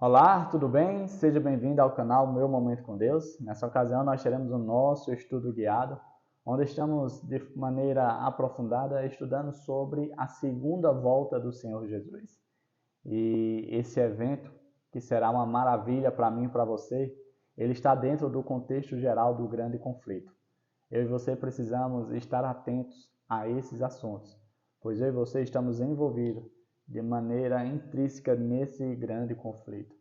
Olá, tudo bem? Seja bem-vindo ao canal Meu Momento com Deus. Nessa ocasião nós teremos o nosso estudo guiado, onde estamos de maneira aprofundada estudando sobre a segunda volta do Senhor Jesus. E esse evento, que será uma maravilha para mim e para você, ele está dentro do contexto geral do grande conflito. Eu e você precisamos estar atentos a esses assuntos, pois eu e você estamos envolvidos de maneira intrínseca nesse grande conflito.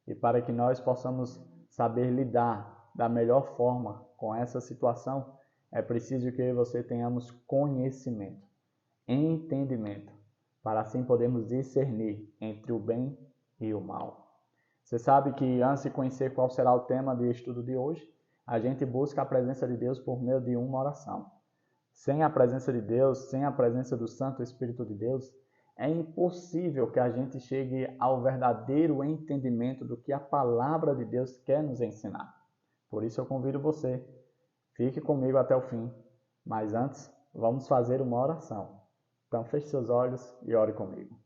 E para que nós possamos saber lidar da melhor forma com essa situação, é preciso que eu e você tenhamos conhecimento, entendimento, para assim podermos discernir entre o bem e o mal. Você sabe que antes de conhecer qual será o tema de estudo de hoje, a gente busca a presença de Deus por meio de uma oração. Sem a presença de Deus, sem a presença do Santo Espírito de Deus, é impossível que a gente chegue ao verdadeiro entendimento do que a palavra de Deus quer nos ensinar. Por isso eu convido você, fique comigo até o fim. Mas antes, vamos fazer uma oração. Então feche seus olhos e ore comigo.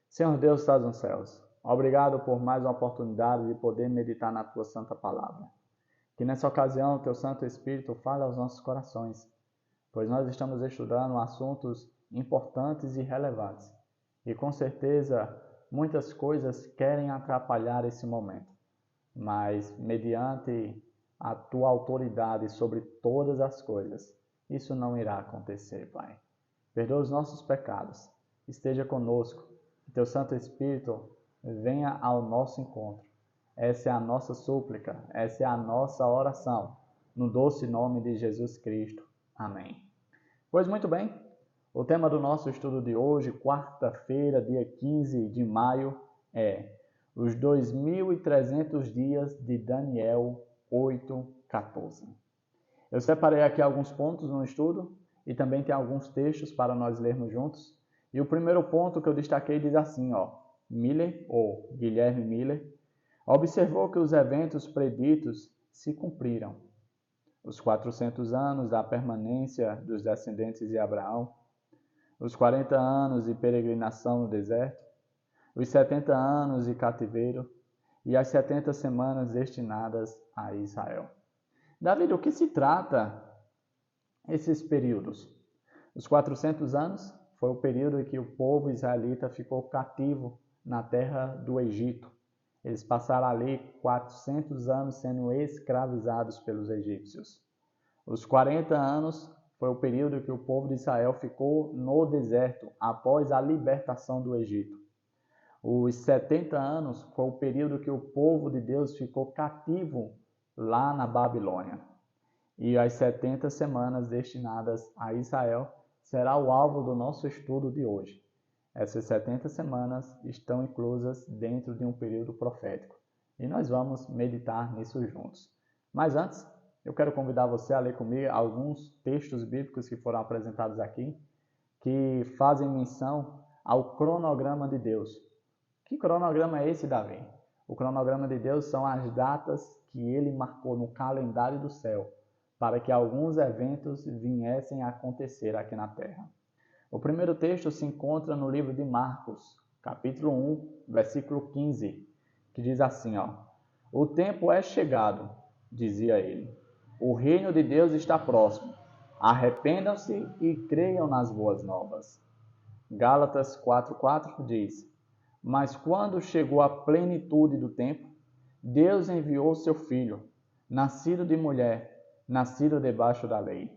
Senhor Deus que estás nos céus, obrigado por mais uma oportunidade de poder meditar na tua santa palavra. Que nessa ocasião o teu Santo Espírito fale aos nossos corações, pois nós estamos estudando assuntos importantes e relevantes. E com certeza muitas coisas querem atrapalhar esse momento, mas mediante a tua autoridade sobre todas as coisas, isso não irá acontecer, Pai. Perdoa os nossos pecados, esteja conosco, que teu Santo Espírito venha ao nosso encontro. Essa é a nossa súplica, essa é a nossa oração, no doce nome de Jesus Cristo. Amém. Pois muito bem, o tema do nosso estudo de hoje, quarta-feira, dia 15 de maio, é os 2.300 dias de Daniel 8:14. Eu separei aqui alguns pontos no estudo e também tem alguns textos para nós lermos juntos. E o primeiro ponto que eu destaquei diz assim, Miller, ou Guilherme Miller, observou que os eventos preditos se cumpriram. Os 400 anos da permanência dos descendentes de Abraão, os 40 anos de peregrinação no deserto, os 70 anos de cativeiro e as 70 semanas destinadas a Israel. Davi, do que se trata esses períodos? Os 400 anos foi o período em que o povo israelita ficou cativo na terra do Egito. Eles passaram ali 400 anos sendo escravizados pelos egípcios. Os 40 anos foi o período em que o povo de Israel ficou no deserto após a libertação do Egito. Os 70 anos foi o período que o povo de Deus ficou cativo lá na Babilônia. E as 70 semanas destinadas a Israel será o alvo do nosso estudo de hoje. Essas 70 semanas estão inclusas dentro de um período profético. E nós vamos meditar nisso juntos. Mas antes, eu quero convidar você a ler comigo alguns textos bíblicos que foram apresentados aqui, que fazem menção ao cronograma de Deus. Que cronograma é esse, Davi? O cronograma de Deus são as datas que ele marcou no calendário do céu, para que alguns eventos viessem a acontecer aqui na Terra. O primeiro texto se encontra no livro de Marcos, capítulo 1, versículo 15, que diz assim, O tempo é chegado, dizia ele. O reino de Deus está próximo. Arrependam-se e creiam nas boas novas. Gálatas 4:4 diz: Mas quando chegou a plenitude do tempo, Deus enviou seu filho, nascido de mulher, nascido debaixo da lei.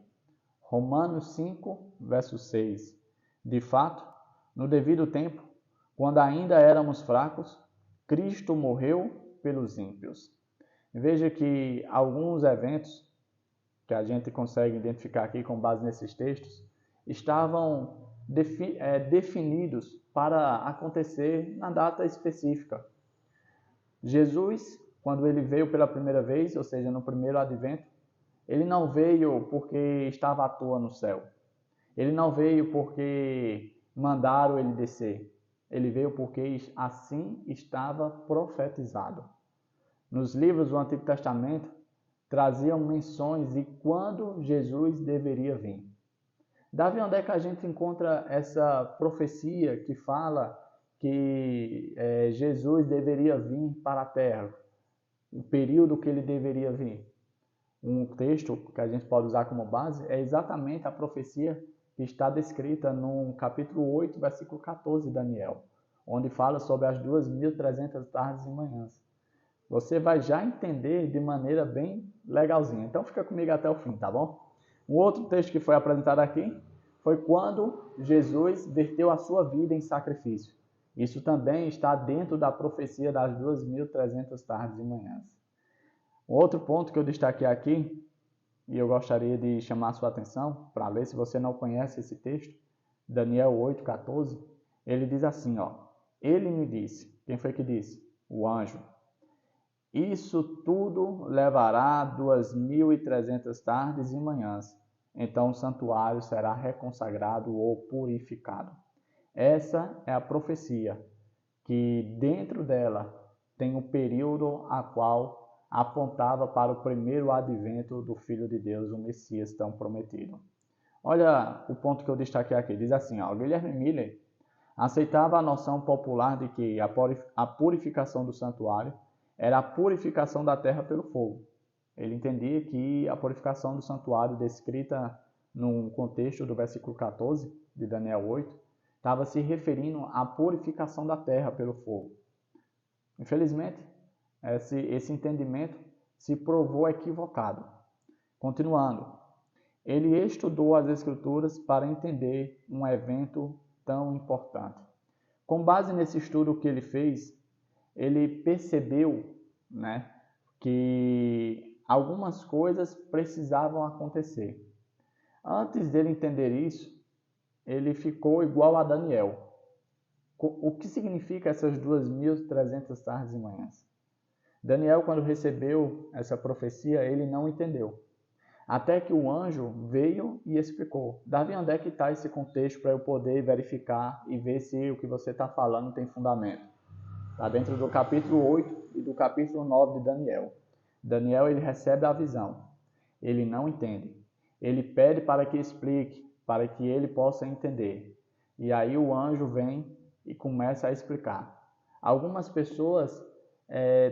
Romanos 5, verso 6. De fato, no devido tempo, quando ainda éramos fracos, Cristo morreu pelos ímpios. Veja que alguns eventos que a gente consegue identificar aqui com base nesses textos estavam definidos para acontecer na data específica. Jesus, quando ele veio pela primeira vez, ou seja, no primeiro advento, ele não veio porque estava à toa no céu. Ele não veio porque mandaram ele descer. Ele veio porque assim estava profetizado. Nos livros do Antigo Testamento, traziam menções de quando Jesus deveria vir. Davi, onde é que a gente encontra essa profecia que fala que Jesus deveria vir para a terra, o período que ele deveria vir. Um texto que a gente pode usar como base é exatamente a profecia que está descrita no capítulo 8, versículo 14 de Daniel, onde fala sobre as 2.300 tardes e manhãs. Você vai já entender de maneira bem legalzinha. Então fica comigo até o fim, tá bom? Um outro texto que foi apresentado aqui foi quando Jesus verteu a sua vida em sacrifício. Isso também está dentro da profecia das 2.300 tardes e manhãs. Outro ponto que eu destaquei aqui, e eu gostaria de chamar a sua atenção para ler, se você não conhece esse texto, Daniel 8,14, ele diz assim, ó, ele me disse, quem foi que disse? O anjo. Isso tudo levará 2.300 tardes e manhãs, então o santuário será reconsagrado ou purificado. Essa é a profecia, que dentro dela tem um período a qual apontava para o primeiro advento do Filho de Deus, o Messias tão prometido. Olha o ponto que eu destaquei aqui, diz assim, ó, Guilherme Miller aceitava a noção popular de que a purificação do santuário era a purificação da terra pelo fogo. Ele entendia que a purificação do santuário, descrita no contexto do versículo 14 de Daniel 8, estava se referindo à purificação da terra pelo fogo. Infelizmente, esse entendimento se provou equivocado. Continuando, ele estudou as Escrituras para entender um evento tão importante. Com base nesse estudo que ele fez, ele percebeu, que algumas coisas precisavam acontecer. Antes dele entender isso, ele ficou igual a Daniel. O que significa essas 2.300 tardes e manhãs? Daniel, quando recebeu essa profecia, ele não entendeu. Até que o anjo veio e explicou. Davi, onde é que está esse contexto para eu poder verificar e ver se o que você está falando tem fundamento? Está dentro do capítulo 8 e do capítulo 9 de Daniel. Daniel, ele recebe a visão. Ele não entende. Ele pede para que explique, para que ele possa entender. E aí o anjo vem e começa a explicar. Algumas pessoas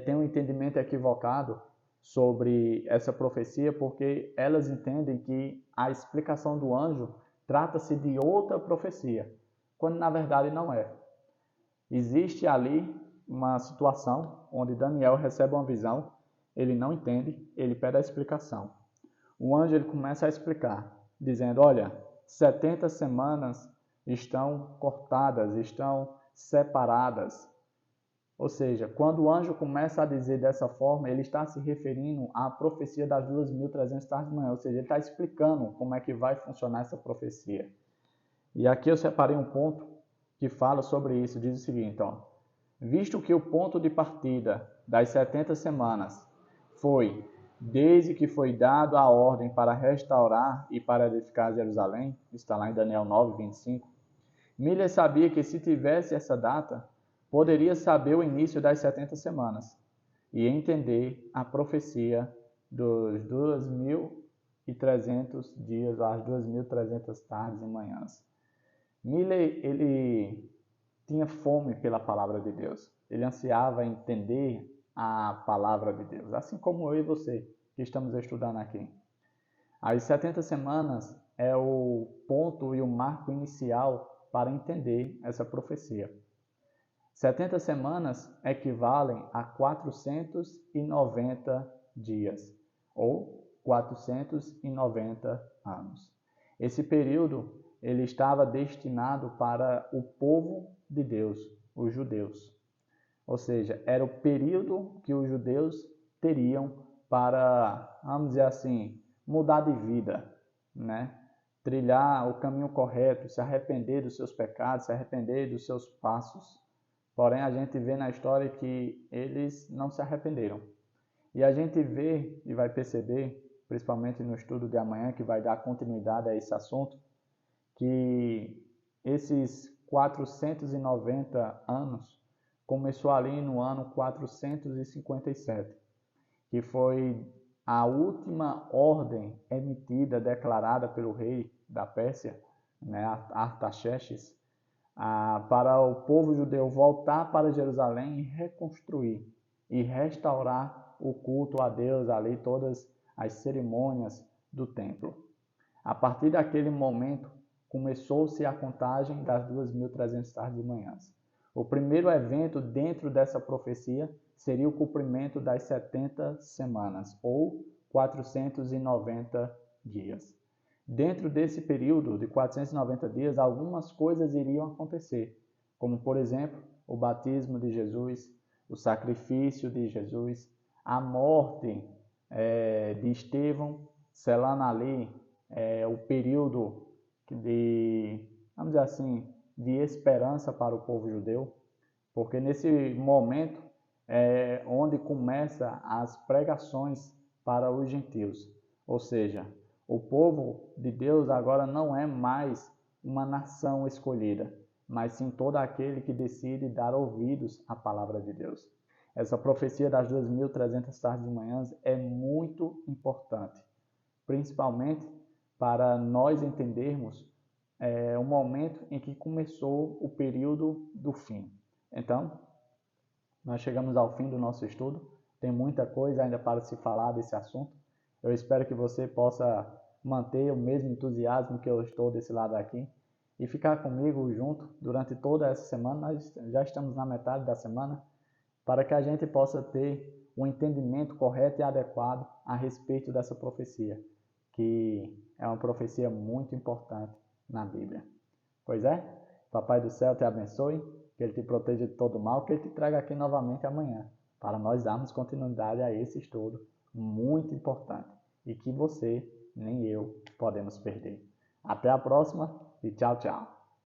têm um entendimento equivocado sobre essa profecia porque elas entendem que a explicação do anjo trata-se de outra profecia, quando na verdade não é. Existe ali uma situação onde Daniel recebe uma visão, ele não entende, ele pede a explicação. O anjo ele começa a explicar, dizendo, olha, 70 semanas estão cortadas, estão separadas. Ou seja, quando o anjo começa a dizer dessa forma, ele está se referindo à profecia das 2.300 tardes de manhã. Ou seja, ele está explicando como é que vai funcionar essa profecia. E aqui eu separei um ponto que fala sobre isso. Diz o seguinte, ó, visto que o ponto de partida das 70 semanas foi desde que foi dado a ordem para restaurar e para edificar Jerusalém, está lá em Daniel 9, 25, Miller sabia que se tivesse essa data, poderia saber o início das 70 semanas e entender a profecia dos 2.300 dias, as 2.300 tardes e manhãs. Miller, ele tinha fome pela palavra de Deus. Ele ansiava entender a palavra de Deus, assim como eu e você, que estamos estudando aqui. As 70 semanas é o ponto e o marco inicial para entender essa profecia. 70 semanas equivalem a 490 dias, ou 490 anos. Esse período ele estava destinado para o povo de Deus, os judeus. Ou seja, era o período que os judeus teriam para, vamos dizer assim, mudar de vida, trilhar o caminho correto, se arrepender dos seus pecados, se arrepender dos seus passos. Porém, a gente vê na história que eles não se arrependeram. E a gente vê e vai perceber, principalmente no estudo de amanhã, que vai dar continuidade a esse assunto, que esses 490 anos começou ali no ano 457, que foi a última ordem emitida, declarada pelo rei da Pérsia, Artaxerxes, para o povo judeu voltar para Jerusalém e reconstruir e restaurar o culto a Deus ali, todas as cerimônias do templo. A partir daquele momento, começou-se a contagem das 2.300 tardes e manhãs. O primeiro evento dentro dessa profecia seria o cumprimento das 70 semanas, ou 490 dias. Dentro desse período de 490 dias, algumas coisas iriam acontecer, como, por exemplo, o batismo de Jesus, o sacrifício de Jesus, a morte de Estevão, selando ali o período de, vamos dizer assim, de esperança para o povo judeu, porque nesse momento é onde começa as pregações para os gentios, ou seja, o povo de Deus agora não é mais uma nação escolhida, mas sim todo aquele que decide dar ouvidos à palavra de Deus. Essa profecia das 2.300 tardes e manhãs é muito importante, principalmente para nós entendermos o momento em que começou o período do fim. Então, nós chegamos ao fim do nosso estudo. Tem muita coisa ainda para se falar desse assunto. Eu espero que você possa manter o mesmo entusiasmo que eu estou desse lado aqui e ficar comigo junto durante toda essa semana. Nós já estamos na metade da semana, para que a gente possa ter um entendimento correto e adequado a respeito dessa profecia, que é uma profecia muito importante na Bíblia. Pois é, Papai do Céu te abençoe, que Ele te proteja de todo mal, que Ele te traga aqui novamente amanhã, para nós darmos continuidade a esse estudo muito importante e que você nem eu podemos perder. Até a próxima e tchau, tchau.